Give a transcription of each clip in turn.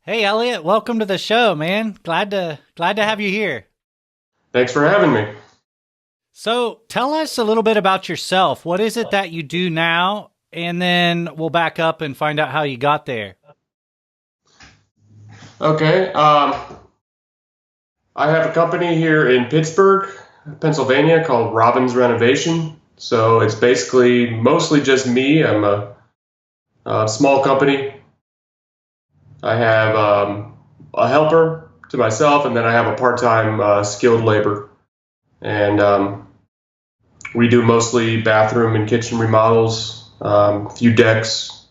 Hey Elliot, welcome to the show, man. Glad to have you here. Thanks for having me. So, tell us a little bit about yourself. What is it that you do now? And then we'll back up and find out how you got there. Okay. I have a company here in Pittsburgh, Pennsylvania called Robbins Renovation. So it's basically mostly just me. I'm a small company. I have a helper to myself, and then I have a part-time skilled labor. And we do mostly bathroom and kitchen remodels, a few decks,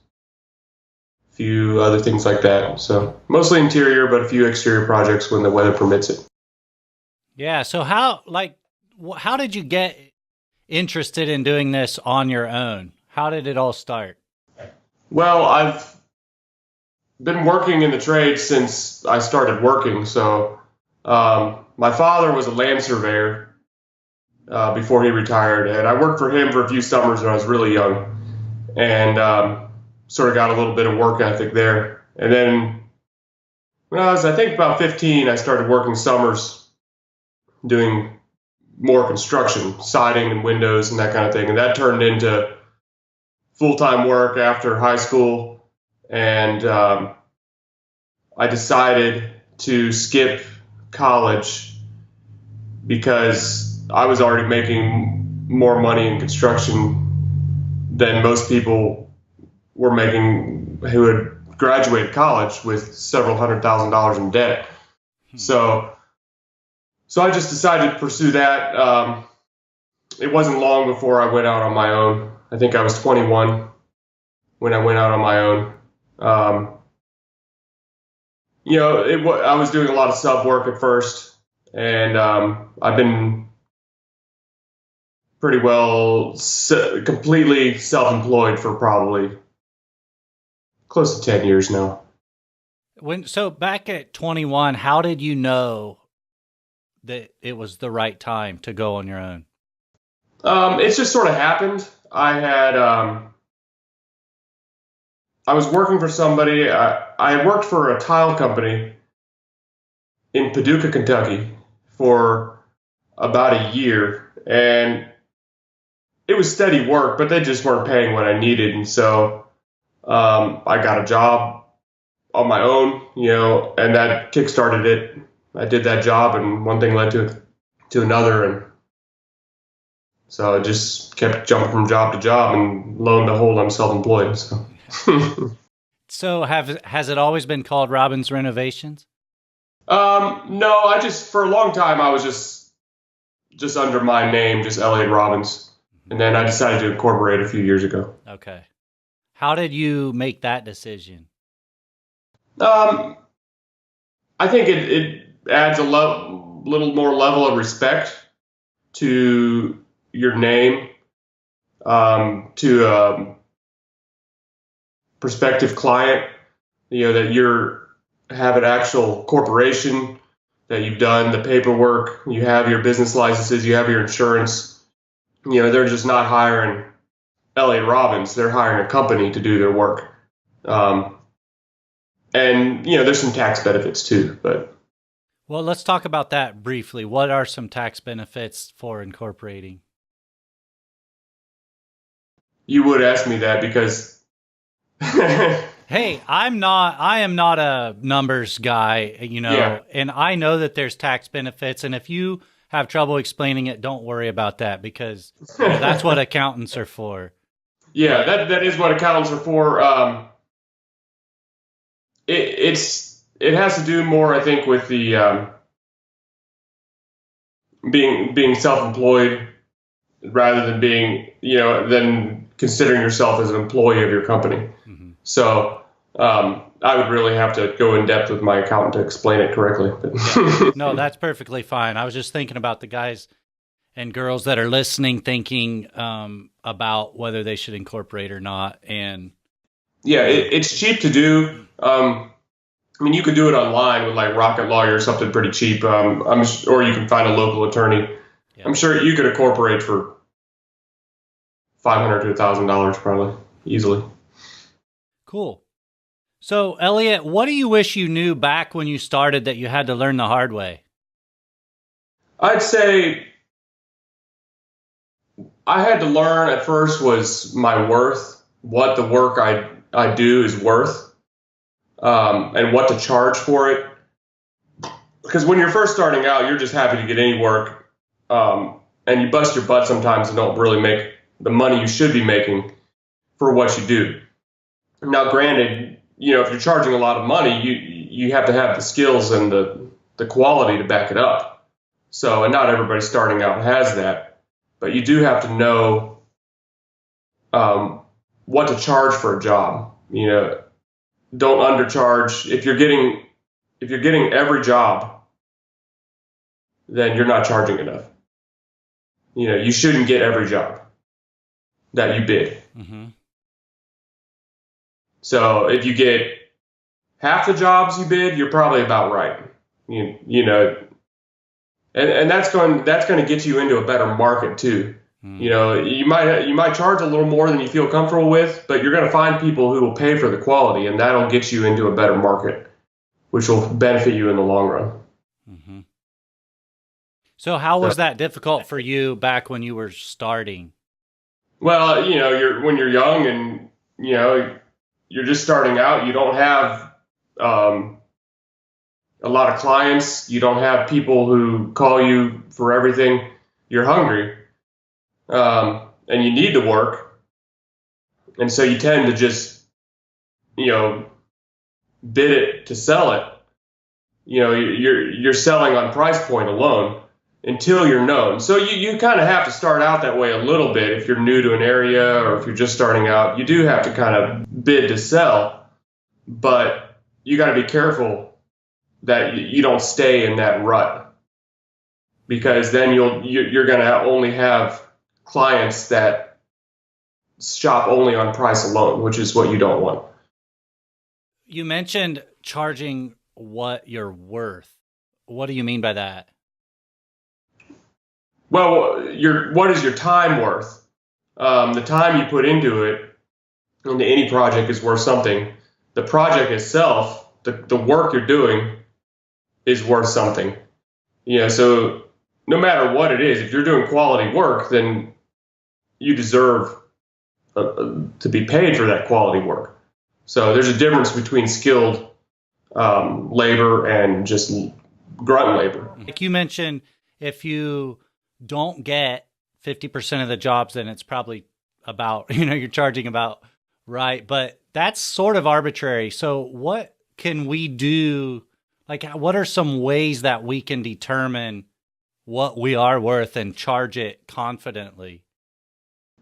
few other things like that. So mostly interior, but a few exterior projects when the weather permits it. Yeah, so how did you get interested in doing this on your own? How did it all start? Well, I've been working in the trade since I started working. So my father was a land surveyor before he retired, and I worked for him for a few summers when I was really young, and sort of got a little bit of work ethic there. And then when I was, I think, about 15, I started working summers doing more construction, siding and windows and that kind of thing. And that turned into full-time work after high school. And I decided to skip college because I was already making more money in construction than most people were making who had graduated college with several $100,000 in debt. So I just decided to pursue that. It wasn't long before I went out on my own. I think I was 21 when I went out on my own. I was doing a lot of sub work at first, and I've been pretty well completely self-employed for probably close to 10 years now. So back at 21, how did you know that it was the right time to go on your own? It's just sort of happened. I was working for somebody. I worked for a tile company in Paducah, Kentucky for about a year, and it was steady work, but they just weren't paying what I needed. And so I got a job on my own, and that kickstarted it. I did that job, and one thing led to another, and so I just kept jumping from job to job, and lo and behold, I'm self-employed. So, So has it always been called Robbins Renovations? no, for a long time I was just under my name, just Eliott Robbins, and then I decided to incorporate a few years ago. Okay. How did you make that decision? Um, I think it adds a little more level of respect to your name, to a prospective client, that have an actual corporation, that you've done the paperwork, you have your business licenses, you have your insurance. They're just not hiring Eliott Robbins, they're hiring a company to do their work. And there's some tax benefits too, but Well, let's talk about that briefly. What are some tax benefits for incorporating? you would ask me that because Hey, I am not a numbers guy, yeah, and I know that there's tax benefits. And if you have trouble explaining it, don't worry about that because that's what accountants are for. yeah, But that is what accountants are for. It has to do more, I think, with the being self-employed rather than than considering yourself as an employee of your company. mhm. So I would really have to go in depth with my accountant to explain it correctly. Yeah, But no, that's perfectly fine. I was just thinking about the guys and girls that are listening, thinking about whether they should incorporate or not. And yeah, you know, it's cheap to do. I mean, you could do it online with like Rocket Lawyer or something pretty cheap. Or you can find a local attorney. yeah, I'm sure you could incorporate for $500 to $1,000 probably easily. cool. So, Eliott, what do you wish you knew back when you started that you had to learn the hard way? I'd say I had to learn at first was my worth, what the work I do is worth, and what to charge for it. Because when you're first starting out, you're just happy to get any work, and you bust your butt sometimes and don't really make the money you should be making for what you do. Now, granted, if you're charging a lot of money, you have to have the skills and the quality to back it up. So, and not everybody starting out has that, but you do have to know what to charge for a job. Don't undercharge. If you're getting every job, then you're not charging enough. You shouldn't get every job that you bid. Mm-hmm. So if you get half the jobs you bid, you're probably about right. And that's going to get you into a better market too. You might charge a little more than you feel comfortable with, but you're going to find people who will pay for the quality, and that'll get you into a better market, which will benefit you in the long run. Mm-hmm. So how was that difficult for you back when you were starting? Well, when you're young and you're just starting out, you don't have a lot of clients. You don't have people who call you for everything. You're hungry, and you need to work, and so you tend to just bid it to sell it. You're selling on price point alone until you're known. So you kind of have to start out that way a little bit. If you're new to an area or if you're just starting out, you do have to kind of bid to sell, but you got to be careful that you don't stay in that rut, because then you're going to only have clients that shop only on price alone, which is what you don't want. You mentioned charging what you're worth. What do you mean by that? Well, what is your time worth? The time you put into any project is worth something. The project itself, the work you're doing, is worth something. So no matter what it is, if you're doing quality work, then you deserve to be paid for that quality work. So there's a difference between skilled labor and just grunt labor. Like you mentioned, if you don't get 50% of the jobs, then it's probably about, you're charging about right. But that's sort of arbitrary. So what can we do? Like, what are some ways that we can determine what we are worth and charge it confidently?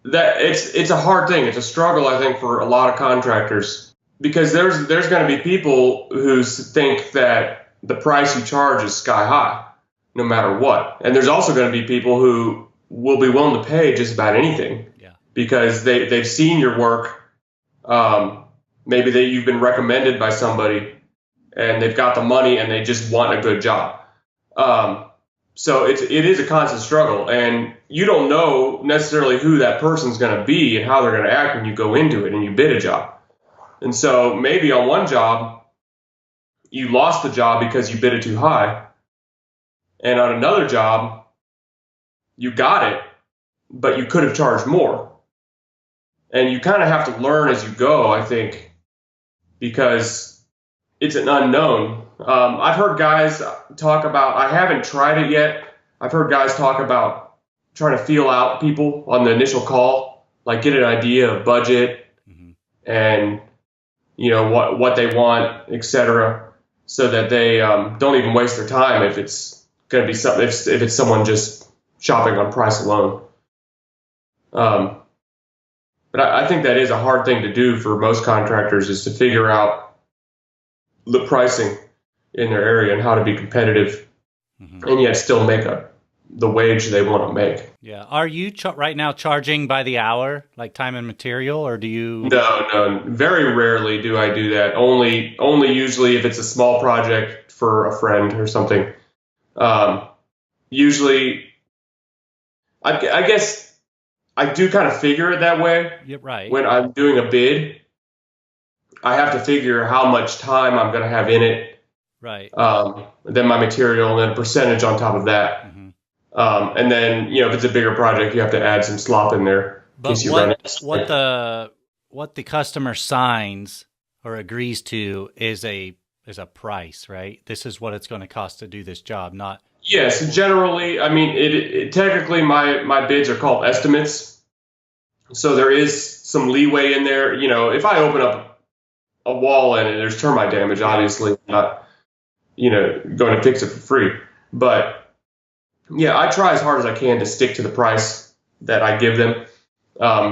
That it's a hard thing. It's a struggle, I think, for a lot of contractors, because there's going to be people who think that the price you charge is sky high, no matter what. And there's also going to be people who will be willing to pay just about anything, because they've seen your work. Maybe you've been recommended by somebody, and they've got the money and they just want a good job. So it is a constant struggle, and you don't know necessarily who that person's going to be and how they're going to act when you go into it and you bid a job. And so maybe on one job, you lost the job because you bid it too high. And on another job, you got it, but you could have charged more. And you kind of have to learn as you go, I think, because it's an unknown. I've heard guys talk about, I haven't tried it yet. I've heard guys talk about trying to feel out people on the initial call, like get an idea of budget and, what they want, etc., so that they don't even waste their time if it's going to be something, if it's someone just shopping on price alone. But I think that is a hard thing to do for most contractors, is to figure out the pricing in their area and how to be competitive and yet still make the wage they want to make. Yeah. Are you right now charging by the hour, like time and material, or do you? No. Very rarely do I do that. Only usually if it's a small project for a friend or something. Usually, I guess I do kind of figure it that way. Yeah, right. When I'm doing a bid, I have to figure how much time I'm going to have in it, Right. then my material, and then a percentage on top of that. Hmm. And then, if it's a bigger project, you have to add some slop in there in But case you run what it. the customer signs or agrees to is a price, right? This is what it's going to cost to do this job, not Yes, generally, I mean, technically my bids are called estimates. So there is some leeway in there. If I open up a wall and there's termite damage, yeah. obviously I'm not, going to fix it for free. But yeah, I try as hard as I can to stick to the price that I give them,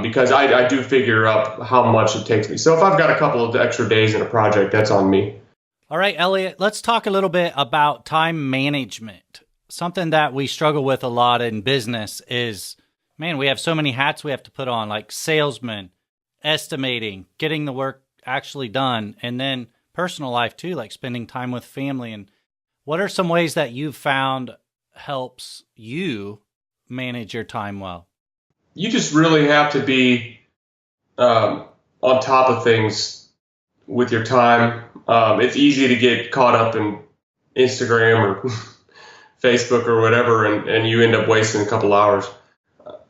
because I do figure up how much it takes me. So if I've got a couple of extra days in a project, that's on me. All right, Eliott, let's talk a little bit about time management. Something that we struggle with a lot in business is, man, we have so many hats we have to put on, like salesman, estimating, getting the work actually done, and then personal life too, like spending time with family. And what are some ways that you've found helps you manage your time well? You just really have to be on top of things with your time. It's easy to get caught up in Instagram or Facebook or whatever, and you end up wasting a couple hours.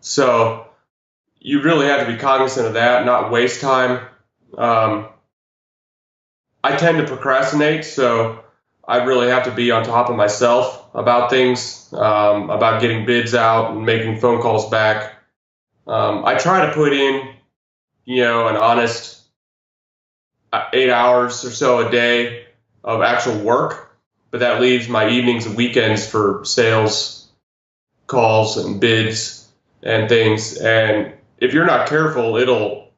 So you really have to be cognizant of that, not waste time. Um, I tend to procrastinate, so I really have to be on top of myself about things, about getting bids out and making phone calls back. I try to put in, an honest 8 hours or so a day of actual work, but that leaves my evenings and weekends for sales calls and bids and things. And if you're not careful, it'll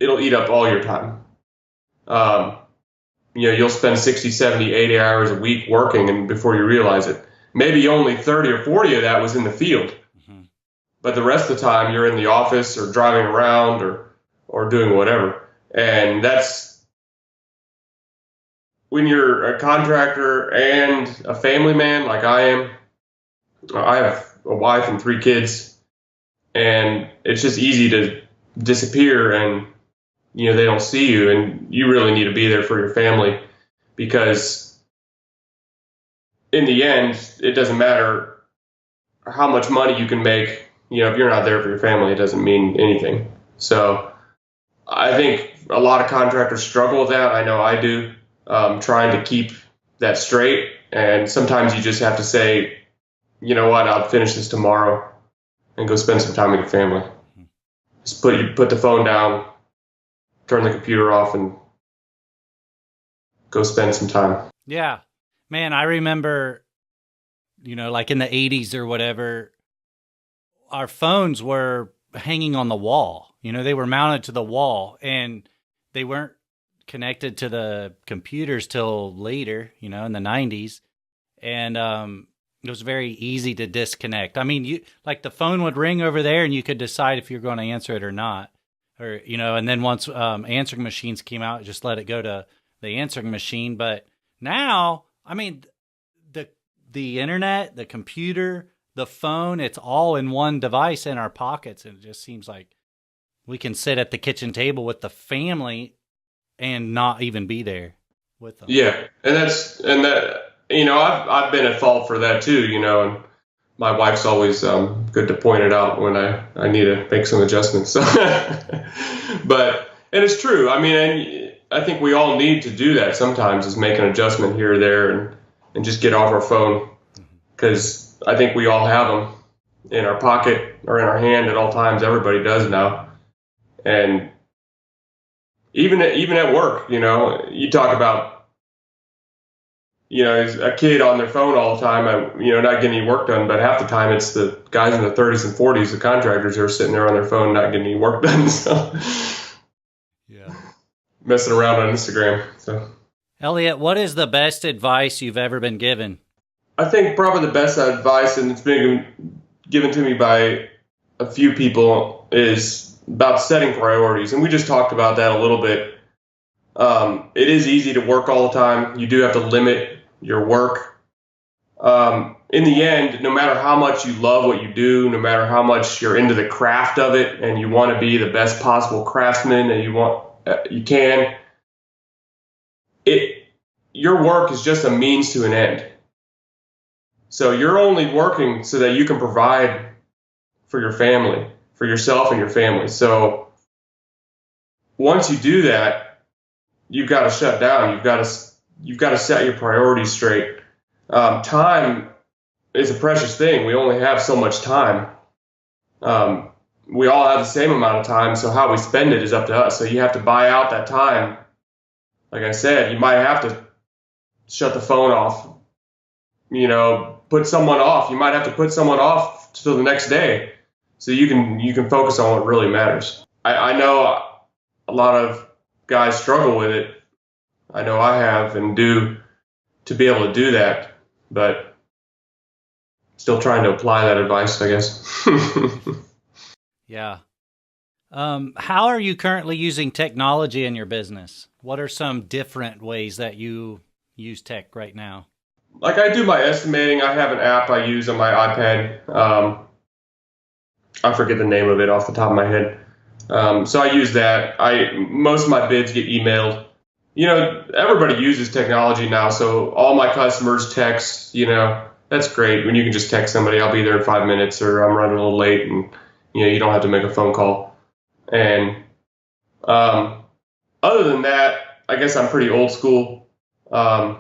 eat up all your time. Um, you'll spend 60, 70, 80 hours a week working, and before you realize it, maybe only 30 or 40 of that was in the field. Mm-hmm. But the rest of the time you're in the office or driving around or doing whatever. And that's when you're a contractor and a family man like I am. I have a wife and 3 kids, and it's just easy to disappear, and they don't see you, and you really need to be there for your family, because in the end it doesn't matter how much money you can make. If you're not there for your family, it doesn't mean anything. So I think a lot of contractors struggle with that. I know I do, trying to keep that straight. And sometimes you just have to say, you know what, I'll finish this tomorrow and go spend some time with your family. Just put the phone down, turn the computer off, and go spend some time. Yeah. Man, I remember, like in the 80s or whatever, our phones were hanging on the wall. They were mounted to the wall, and they weren't connected to the computers till later, in the 90s. And it was very easy to disconnect. I mean, like the phone would ring over there and you could decide if you're going to answer it or not. Or, and then once answering machines came out, just let it go to the answering machine. But now, I mean, the internet, the computer, the phone, it's all in one device in our pockets. And it just seems like we can sit at the kitchen table with the family and not even be there with them. Yeah. I've been at fault for that too, and my wife's always good to point it out when I need to make some adjustments. So, and it's true. I mean, and I think we all need to do that sometimes, is make an adjustment here or there, and just get off our phone, because I think we all have them in our pocket or in our hand at all times. Everybody does now. And even at work, you talk about, a kid on their phone all the time, not getting any work done. But half the time it's the guys in the 30s and 40s, the contractors, who are sitting there on their phone not getting any work done. So, yeah, messing around on Instagram. So, Eliott, what is the best advice you've ever been given? I think probably the best advice, and it's been given to me by a few people, is about setting priorities. And we just talked about that a little bit. It is easy to work all the time. You do have to limit your work. In the end, no matter how much you love what you do, no matter how much you're into the craft of it, and you want to be the best possible craftsman, and you want you can. Your work is just a means to an end. So you're only working so that you can provide for your family, for yourself and your family. So once you do that, you've got to shut down. You've got to set your priorities straight. Time is a precious thing. We only have so much time. We all have the same amount of time, so how we spend it is up to us. So you have to buy out that time. Like I said, you might have to shut the phone off, put someone off. You might have to put someone off till the next day so you can focus on what really matters. I know a lot of guys struggle with it. I know I have and do, to be able to do that, but still trying to apply that advice, I guess. Yeah. How are you currently using technology in your business? What are some different ways that you use tech right now? Like I do my estimating. I have an app I use on my iPad. I forget the name of it off the top of my head. So I use that. Most of my bids get emailed. Everybody uses technology now. So all my customers text, that's great. When you can just text somebody, I'll be there in 5 minutes, or I'm running a little late, and you don't have to make a phone call. And other than that, I guess I'm pretty old school. I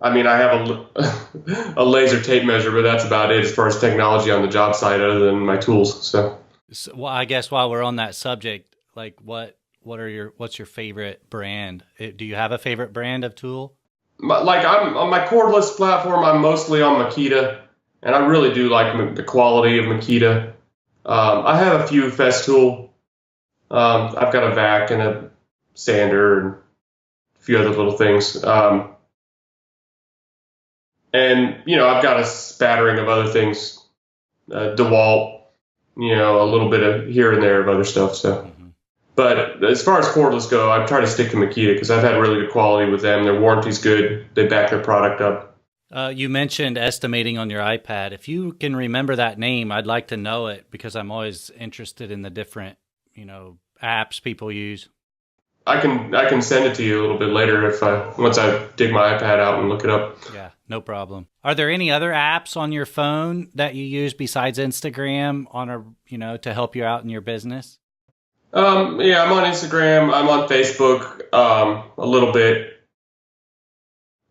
have a laser tape measure, but that's about it as far as technology on the job site, other than my tools. So well, I guess while we're on that subject, like what's your favorite brand? Do you have a favorite brand of tool? I'm on my cordless platform. I'm mostly on Makita, and I really do like the quality of Makita. I have a few Festool. I've got a vac and a sander and a few other little things. And I've got a spattering of other things, DeWalt, a little bit of here and there of other stuff. So, But as far as cordless go, I try to stick to Makita because I've had really good quality with them. Their warranty's good. They back their product up. You mentioned estimating on your iPad. If you can remember that name, I'd like to know it because I'm always interested in the different, apps people use. I can send it to you a little bit later once I dig my iPad out and look it up. Yeah, no problem. Are there any other apps on your phone that you use besides Instagram to help you out in your business? Yeah, I'm on Instagram. I'm on Facebook a little bit.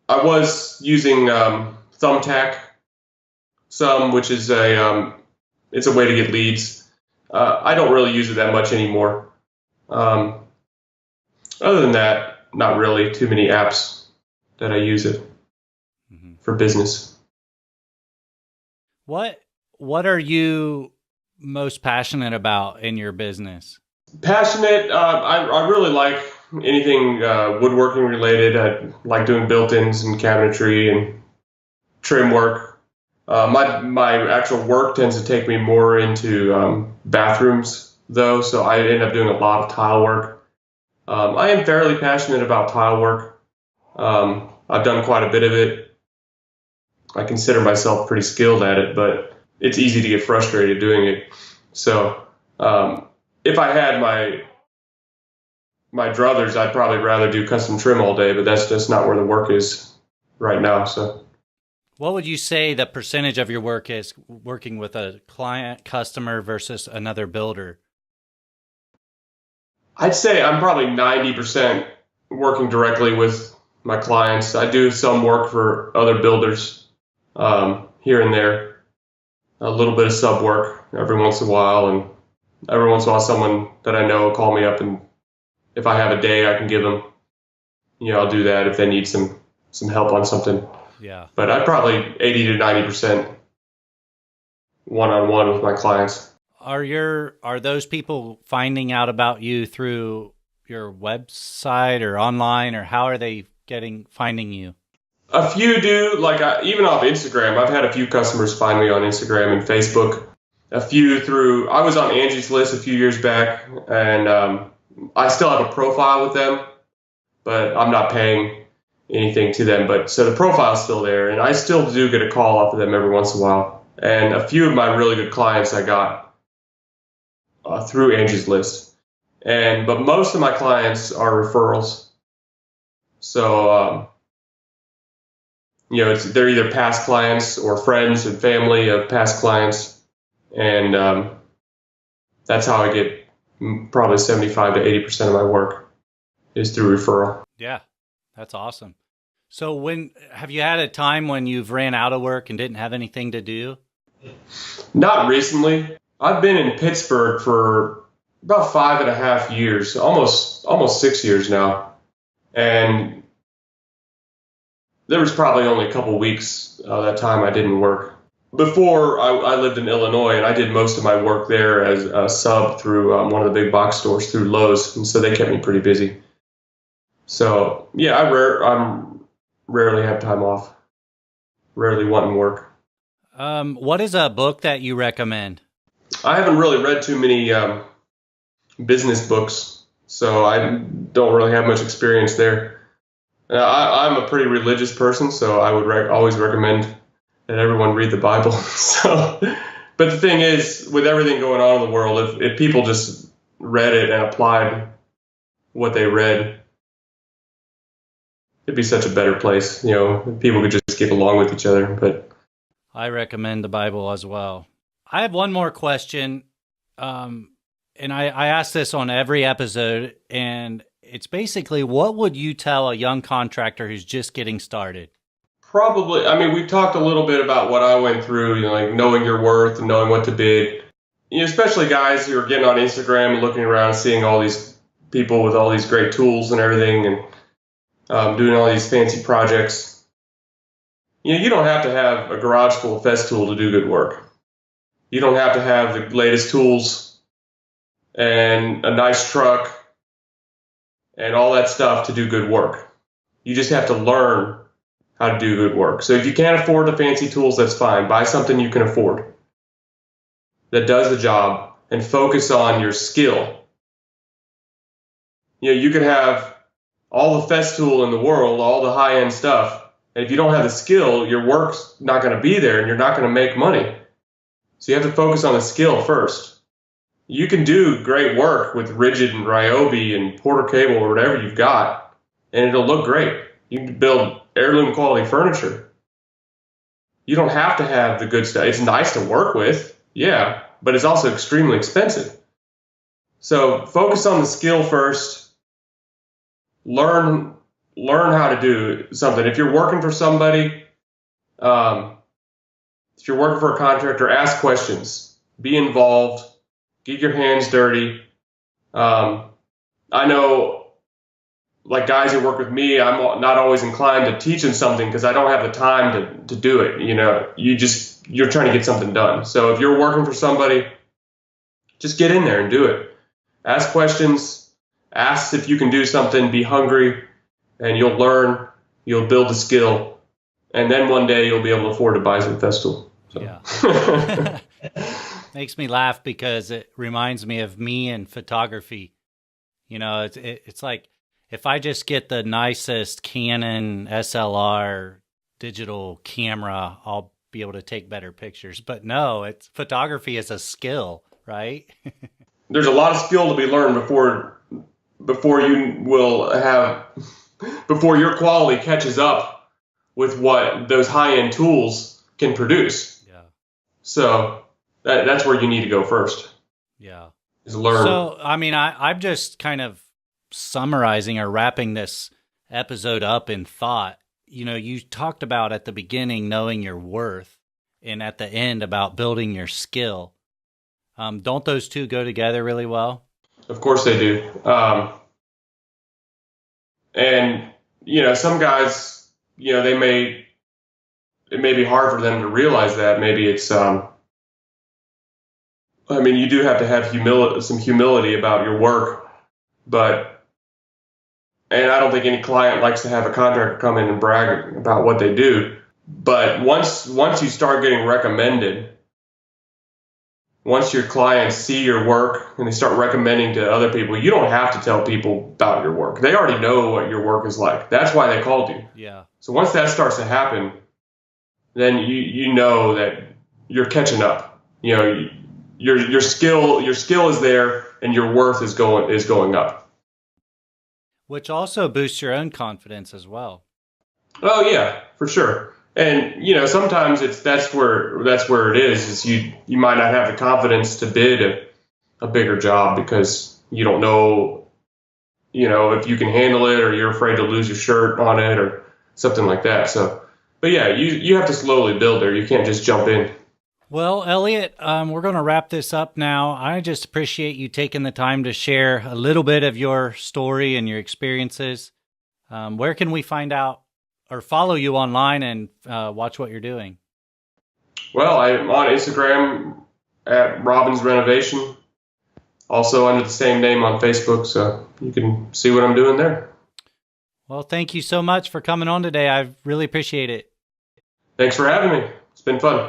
I was using Thumbtack which is it's a way to get leads. I don't really use it that much anymore. Other than that, not really too many apps that I use it for business. What are you most passionate about in your business? Passionate. I really like anything woodworking related. I like doing built-ins and cabinetry and trim work. My actual work tends to take me more into bathrooms, though, so I end up doing a lot of tile work. I am fairly passionate about tile work. I've done quite a bit of it. I consider myself pretty skilled at it, but it's easy to get frustrated doing it. So if I had my druthers, I'd probably rather do custom trim all day, but that's just not where the work is right now. So what would you say the percentage of your work is working with a client, customer versus another builder? I'd say I'm probably 90% working directly with my clients. I do some work for other builders here and there, a little bit of sub work every once in a while, and every once in a while someone that I know will call me up, and if I have a day I can give them, I'll do that if they need some help on something. Yeah. But I'd probably 80 to 90% one-on-one with my clients. Are those people finding out about you through your website or online, or how are they finding you? A few do, even off Instagram. I've had a few customers find me on Instagram and Facebook. A few I was on Angie's List a few years back, and I still have a profile with them, but I'm not paying anything to them. But so the profile's still there, and I still do get a call off of them every once in a while. And a few of my really good clients I got through Angie's List. but most of my clients are referrals. So, they're either past clients or friends and family of past clients. And that's how I get probably 75 to 80% of my work is through referral. Yeah, that's awesome. So have you had a time when you've ran out of work and didn't have anything to do? Not recently. I've been in Pittsburgh for about 5.5 years, almost 6 years now. And there was probably only a couple weeks that time I didn't work. Before, I lived in Illinois, and I did most of my work there as a sub through one of the big box stores through Lowe's, and so they kept me pretty busy. So, yeah, I'm rarely have time off, rarely wanting work. What is a book that you recommend? I haven't really read too many business books, so I don't really have much experience there. I'm a pretty religious person, so I would always recommend that everyone read the Bible. But the thing is, with everything going on in the world, if people just read it and applied what they read, it'd be such a better place. People could just get along with each other. But I recommend the Bible as well. I have one more question, and I ask this on every episode, and it's basically, what would you tell a young contractor who's just getting started? Probably, we've talked a little bit about what I went through, like knowing your worth and knowing what to bid. Especially guys who are getting on Instagram and looking around, seeing all these people with all these great tools and everything, and doing all these fancy projects. You don't have to have a garage full of Festool to do good work. You don't have to have the latest tools and a nice truck and all that stuff to do good work. You just have to learn how to do good work. So if you can't afford the fancy tools, that's fine. Buy something you can afford that does the job and focus on your skill. You could have all the Festool in the world, all the high-end stuff, and if you don't have the skill, your work's not going to be there and you're not going to make money. So you have to focus on the skill first. You can do great work with Rigid and Ryobi and Porter Cable or whatever you've got, and it'll look great. You can build heirloom quality furniture. You don't have to have the good stuff. It's nice to work with, yeah, but it's also extremely expensive. So focus on the skill first. Learn how to do something. If you're working for somebody, if you're working for a contractor, ask questions. Be involved. Get your hands dirty. I know, like guys who work with me, I'm not always inclined to teach them something because I don't have the time to do it. You're trying to get something done. So if you're working for somebody, just get in there and do it. Ask questions. Ask if you can do something. Be hungry, and you'll learn. You'll build the skill, and then one day you'll be able to afford to buy some Festool. So. Yeah. Makes me laugh because it reminds me of me and photography. It's like, if I just get the nicest Canon SLR digital camera, I'll be able to take better pictures. But no, photography is a skill, right? There's a lot of skill to be learned before your quality catches up with what those high-end tools can produce. Yeah. So that's where you need to go first. Yeah. Is learn. So, I'm just kind of summarizing or wrapping this episode up in thought. You talked about at the beginning knowing your worth, and at the end about building your skill. Don't those two go together really well? Of course they do. And some guys, it may be hard for them to realize that. Maybe it's you do have to have some humility about your work, and I don't think any client likes to have a contractor come in and brag about what they do. But once you start getting recommended, once your clients see your work and they start recommending to other people, you don't have to tell people about your work. They already know what your work is like. That's why they called you. Yeah. So once that starts to happen, then you know that you're catching up. Your skill is there. and your worth is going up. Which also boosts your own confidence as well. Oh yeah, for sure. And sometimes that's where it is you might not have the confidence to bid a bigger job because you don't know, if you can handle it, or you're afraid to lose your shirt on it or something like that. So, but yeah, you have to slowly build there. You can't just jump in. Well, Eliott, we're going to wrap this up now. I just appreciate you taking the time to share a little bit of your story and your experiences. Where can we find out or follow you online and watch what you're doing? Well, I'm on Instagram at Robbins Renovation. Also under the same name on Facebook, so you can see what I'm doing there. Well, thank you so much for coming on today. I really appreciate it. Thanks for having me. It's been fun.